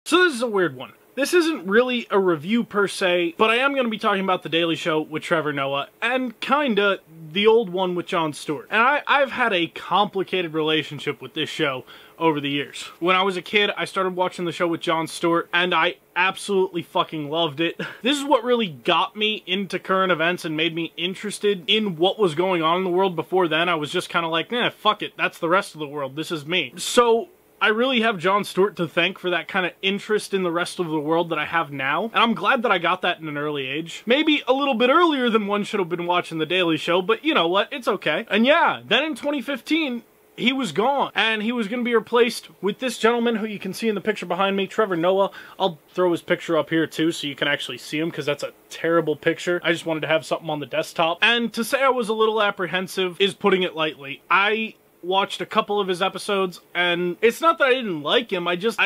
So this is a weird one. This isn't really a review per se, but I am going to be talking about The Daily Show with Trevor Noah, and kinda the old one with Jon Stewart. And I've had a complicated relationship with this show over the years. When I was a kid, I started watching the show with Jon Stewart, and I absolutely fucking loved it. This is what really got me into current events and made me interested in what was going on in the world. Before then, I was just kind of like, nah, fuck it, that's the rest of the world, this is me. So I really have Jon Stewart to thank for that kind of interest in the rest of the world that I have now, and I'm glad that I got that in an early age. Maybe a little bit earlier than one should have been watching The Daily Show, but you know what, it's okay. And yeah, then in 2015, he was gone, and he was going to be replaced with this gentleman who you can see in the picture behind me, Trevor Noah. I'll throw his picture up here too so you can actually see him, because that's a terrible picture. I just wanted to have something on the desktop. And to say I was a little apprehensive is putting it lightly. I watched a couple of his episodes, and it's not that I didn't like him, I guess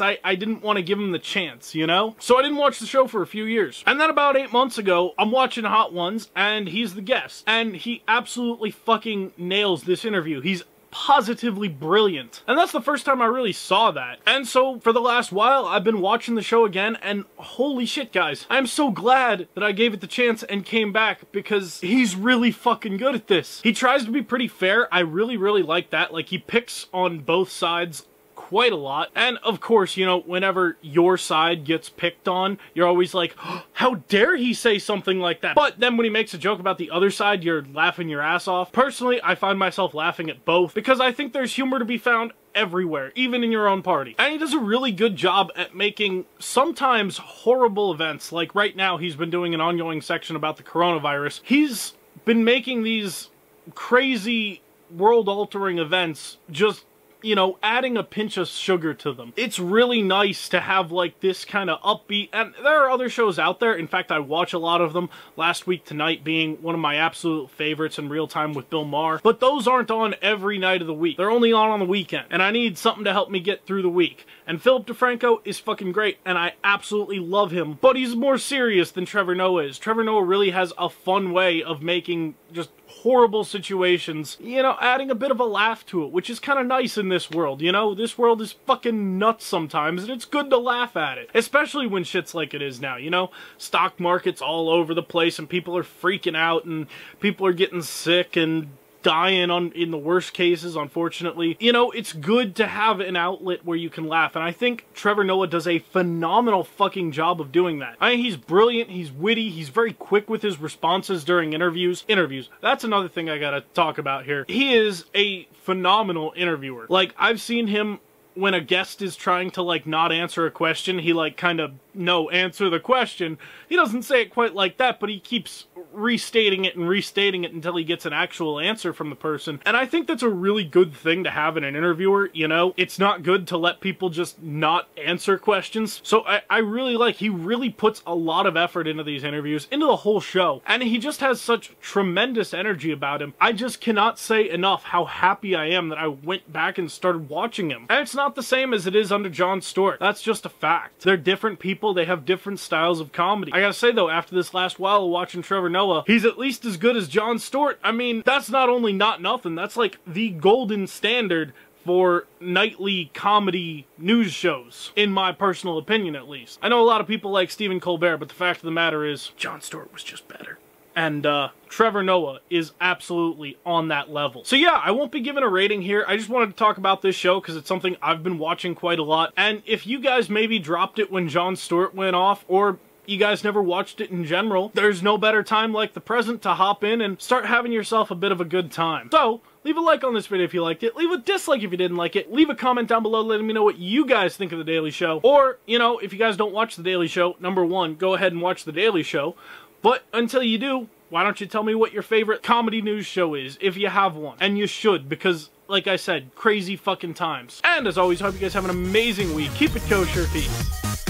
I didn't want to give him the chance, you know? So I didn't watch the show for a few years. And then about 8 months ago, I'm watching Hot Ones, and he's the guest. And he absolutely fucking nails this interview. He's positively brilliant. And that's the first time I really saw that. And so for the last while, I've been watching the show again, and holy shit, guys, I'm so glad that I gave it the chance and came back, because he's really fucking good at this. He tries to be pretty fair. I really like that. Like, he picks on both sides quite a lot. And of course, you know, whenever your side gets picked on, you're always like, oh, how dare he say something like that? But then when he makes a joke about the other side, you're laughing your ass off. Personally, I find myself laughing at both, because I think there's humor to be found everywhere, even in your own party. And he does a really good job at making sometimes horrible events. Like right now, he's been doing an ongoing section about the coronavirus. He's been making these crazy world-altering events just, you know, adding a pinch of sugar to them. It's really nice to have like this kind of upbeat, and there are other shows out there. In fact, I watch a lot of them. Last Week Tonight being one of my absolute favorites, in Real Time with Bill Maher. But those aren't on every night of the week. They're only on the weekend, and I need something to help me get through the week. And Philip DeFranco is fucking great, and I absolutely love him, but he's more serious than Trevor Noah is. Trevor Noah really has a fun way of making just horrible situations, you know, adding a bit of a laugh to it, which is kind of nice in this world, you know? This world is fucking nuts sometimes, and it's good to laugh at it. Especially when shit's like it is now, you know? Stock market's all over the place, and people are freaking out, and people are getting sick, and dying in the worst cases, unfortunately. You know, it's good to have an outlet where you can laugh, and I think Trevor Noah does a phenomenal fucking job of doing that. I mean, he's brilliant, he's witty, he's very quick with his responses during interviews. That's another thing I gotta talk about here. He is a phenomenal interviewer. Like, I've seen him when a guest is trying to, like, not answer a question, he, like, kind of, no, answer the question. He doesn't say it quite like that, but he keeps restating it and restating it until he gets an actual answer from the person. And I think that's a really good thing to have in an interviewer, you know? It's not good to let people just not answer questions. So I really like, he really puts a lot of effort into these interviews, into the whole show. And he just has such tremendous energy about him. I just cannot say enough how happy I am that I went back and started watching him. And it's not the same as it is under Jon Stewart. That's just a fact. They're different people. They have different styles of comedy. I gotta say though, after this last while of watching Trevor Noah, he's at least as good as Jon Stewart. I mean, that's not only not nothing, that's like the golden standard for nightly comedy news shows, in my personal opinion at least. I know a lot of people like Stephen Colbert, but the fact of the matter is, Jon Stewart was just better. And Trevor Noah is absolutely on that level. So yeah, I won't be giving a rating here. I just wanted to talk about this show because it's something I've been watching quite a lot. And if you guys maybe dropped it when Jon Stewart went off, or you guys never watched it in general, there's no better time like the present to hop in and start having yourself a bit of a good time. So, leave a like on this video if you liked it, leave a dislike if you didn't like it, leave a comment down below letting me know what you guys think of The Daily Show. Or, you know, if you guys don't watch The Daily Show, number one, go ahead and watch The Daily Show. But until you do, why don't you tell me what your favorite comedy news show is, if you have one. And you should, because, like I said, crazy fucking times. And as always, I hope you guys have an amazing week. Keep it kosher. Peace.